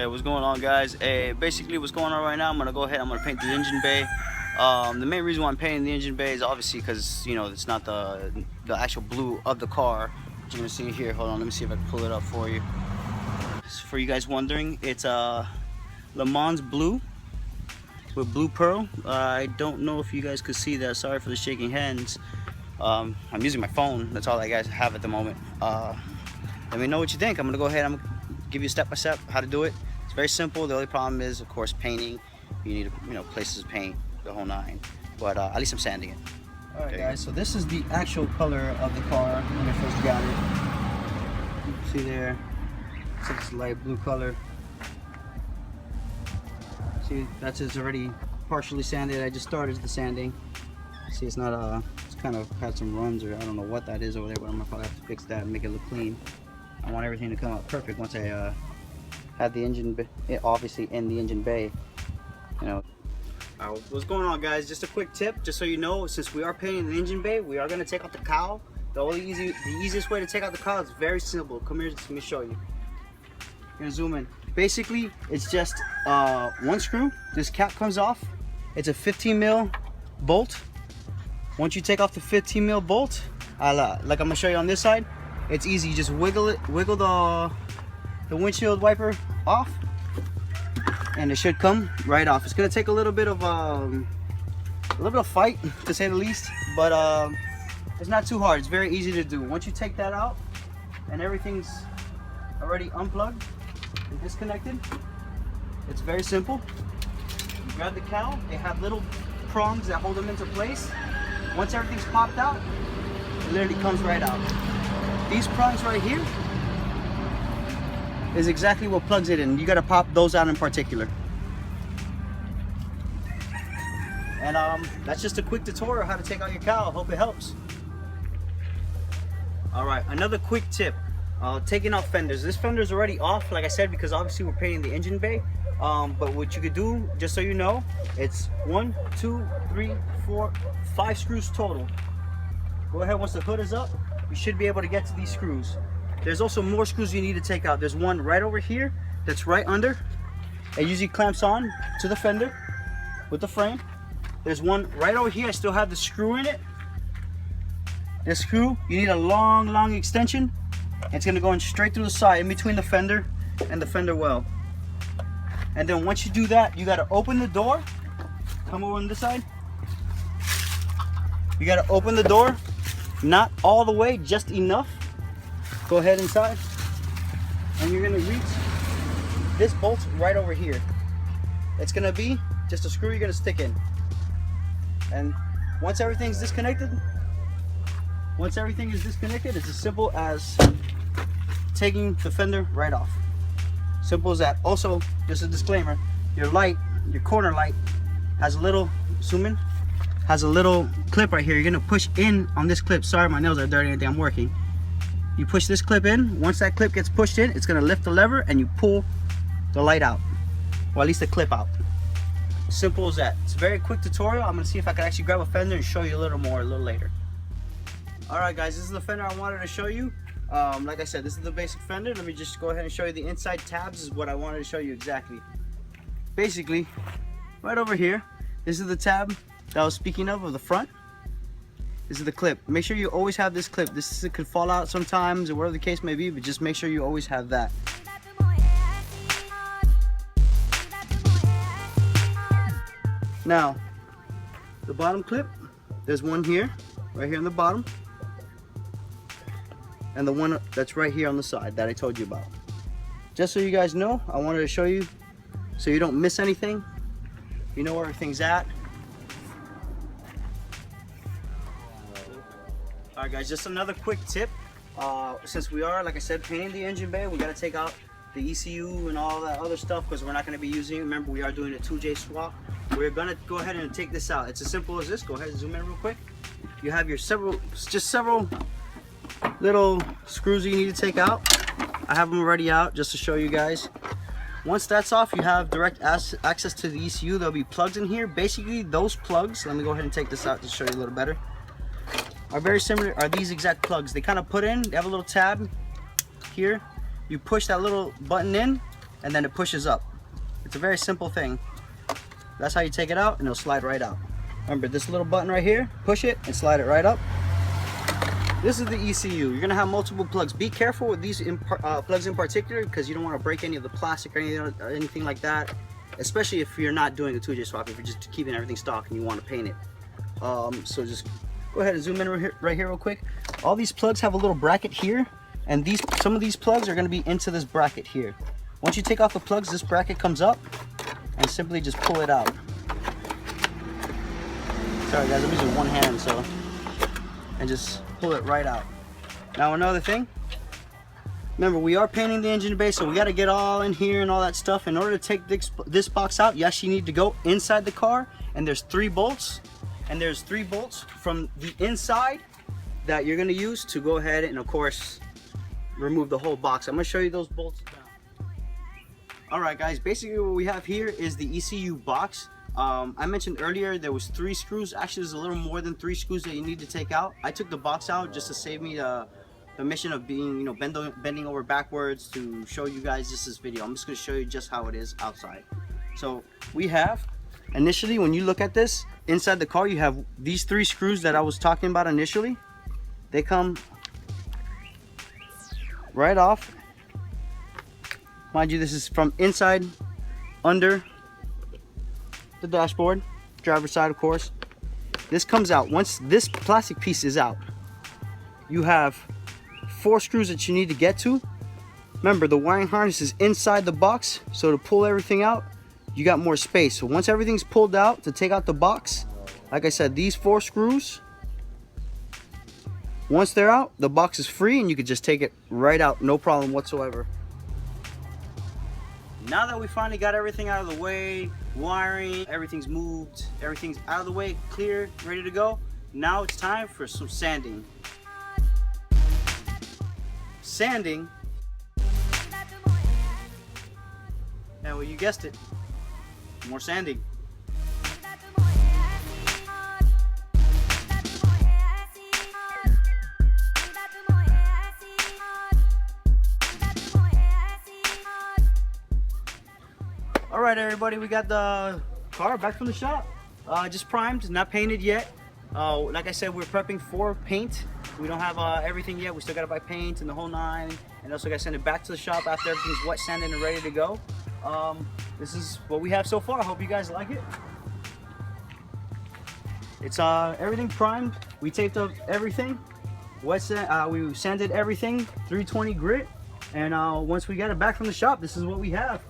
Hey, what's going on, guys? Hey, basically what's going on right now, I'm gonna go ahead, I'm gonna paint the engine bay. The main reason why I'm painting the engine bay is obviously because, you know, it's not the actual blue of the car. You're gonna see here, hold on, let me see if I can pull it up for you. So for you guys wondering, it's Le Mans blue with blue pearl. I don't know if you guys could see that, sorry for the shaking hands. I'm using my phone, that's all I guys have at the moment. Let me know what you think. I'm gonna go ahead, I'm gonna give you step by step how to do it. It's very simple. The only problem is, of course, painting. You need, you know, places to paint, the whole nine. But at least I'm sanding it. All right, guys. So this is the actual color of the car when I first got it. You can see there, it's like this light blue color. See, that's it's already partially sanded. I just started the sanding. See, it's not it's kind of had some runs, or I don't know what that is over there, but I'm gonna probably have to fix that and make it look clean. I want everything to come out perfect once I had the engine, obviously in the engine bay, you know. What's going on, guys? Just a quick tip, just so you know, since we are painting the engine bay, we are going to take out the cowl. The easiest way to take out the cowl is very simple. Come here, let me show you. I'm gonna zoom in. Basically, it's just one screw. This cap comes off. It's a 15 mil bolt. Once you take off the 15 mil bolt, like I'm gonna show you on this side, it's easy. You just wiggle the windshield wiper off, and it should come right off. It's gonna take a little bit of fight, to say the least, but it's not too hard. It's very easy to do. Once you take that out and everything's already unplugged and disconnected, it's very simple. You grab the cowl. They have little prongs that hold them into place. Once everything's popped out, it literally comes right out. These prongs right here is exactly what plugs it in. You got to pop those out in particular. And that's just a quick tutorial how to take out your cowl. Hope it helps. All right, another quick tip. Taking out fenders. This fender is already off, like I said, because obviously we're painting the engine bay. But what you could do, just so you know, it's 1, 2, 3, 4, 5 screws total. Go ahead, once the hood is up, you should be able to get to these screws. There's also more screws you need to take out. There's one right over here that's right under. It usually clamps on to the fender with the frame. There's one right over here. I still have the screw in it. This screw, you need a long extension. It's gonna go in straight through the side, in between the fender and the fender well. And then once you do that, you gotta open the door. Come over on this side. You gotta open the door, not all the way, just enough. Go ahead inside, and you're gonna reach this bolt right over here. It's gonna be just a screw you're gonna stick in. And once everything's disconnected, it's as simple as taking the fender right off. Simple as that. Also, just a disclaimer, your light, your corner light, has a little, zoom in, has a little clip right here. You're gonna push in on this clip. Sorry, my nails are dirty, I'm working. You push this clip in. Once that clip gets pushed in, it's gonna lift the lever and you pull the light out, or at least the clip out. Simple as that. It's a very quick tutorial. I'm gonna see if I can actually grab a fender and show you a little more a little later. All right, guys, this is the fender I wanted to show you. Like I said, this is the basic fender. Let me just go ahead and show you the inside tabs. Is what I wanted to show you exactly. Basically, right over here, this is the tab that I was speaking of the front. This is the clip. Make sure you always have this clip. This could fall out sometimes, or whatever the case may be, but just make sure you always have that. Now, the bottom clip, there's one here, right here on the bottom, and the one that's right here on the side that I told you about. Just so you guys know, I wanted to show you so you don't miss anything. You know where everything's at. All right, guys, just another quick tip. Since we are, like I said, painting the engine bay, we got to take out the ECU and all that other stuff because we're not going to be using it. Remember, we are doing a 2J swap. We're going to go ahead and take this out. It's as simple as this. Go ahead and zoom in real quick. You have your several little screws you need to take out. I have them already out just to show you guys. Once that's off, you have direct access to the ECU. There'll be plugs in here. Basically, those plugs, let me go ahead and take this out to show you a little better, are very similar, are these exact plugs. They kind of put in, they have a little tab here. You push that little button in, and then it pushes up. It's a very simple thing. That's how you take it out, and it'll slide right out. Remember this little button right here, push it and slide it right up. This is the ECU. You're gonna have multiple plugs. Be careful with these plugs in particular, because you don't want to break any of the plastic or anything like that, especially if you're not doing a 2J swap, if you're just keeping everything stock and you want to paint it. So just go ahead and zoom in right here real quick. All these plugs have a little bracket here, and some of these plugs are going to be into this bracket here. Once you take off the plugs, this bracket comes up, and simply just pull it out. Sorry guys, I'm using one hand, so, and just pull it right out. Now another thing, remember we are painting the engine bay, so we got to get all in here and all that stuff. In order to take this box out, you actually need to go inside the car, and there's 3 bolts, and there's 3 bolts from the inside that you're going to use to go ahead and of course remove the whole box. I'm going to show you those bolts now. Alright guys, basically what we have here is the ECU box. I mentioned earlier there was 3 screws. Actually there's a little more than 3 screws that you need to take out. I took the box out just to save me the mission of being, you know, bending over backwards to show you guys this video. I'm just going to show you just how it is outside. So we have, initially when you look at this inside the car, you have these 3 screws that I was talking about initially. They come right off. Mind you, this is from inside under the dashboard, driver's side of course. This comes out. Once this plastic piece is out, you have 4 screws that you need to get to. Remember, the wiring harness is inside the box, so to pull everything out, you got more space. So once everything's pulled out, to take out the box, like I said, these 4 screws, once they're out, the box is free and you can just take it right out, no problem whatsoever. Now that we finally got everything out of the way, wiring, everything's moved, everything's out of the way, clear, ready to go, now it's time for some sanding. Sanding, and well, you guessed it, more sanding. Alright everybody, we got the car back from the shop. Just primed, not painted yet. Like I said, we're prepping for paint. We don't have everything yet. We still got to buy paint and the whole 9. And also got to send it back to the shop after everything's wet sanded and ready to go. This is what we have so far. I hope you guys like it. It's everything primed. We taped up everything. We sanded everything, 320 grit. And once we get it back from the shop, this is what we have.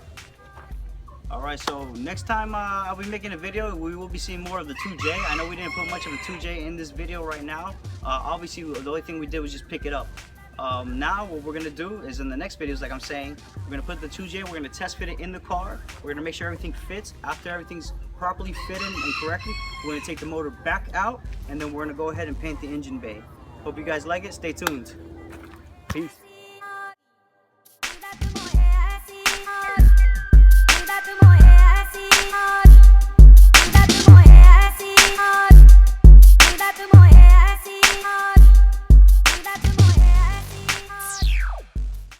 Alright, so next time I'll be making a video, we will be seeing more of the 2J. I know we didn't put much of a 2J in this video right now. Obviously, the only thing we did was just pick it up. Now what we're going to do is in the next videos, like I'm saying, we're going to put the 2J, we're going to test fit it in the car. We're going to make sure everything fits. After everything's properly fitted and correctly, we're going to take the motor back out, and then we're going to go ahead and paint the engine bay. Hope you guys like it. Stay tuned. Peace.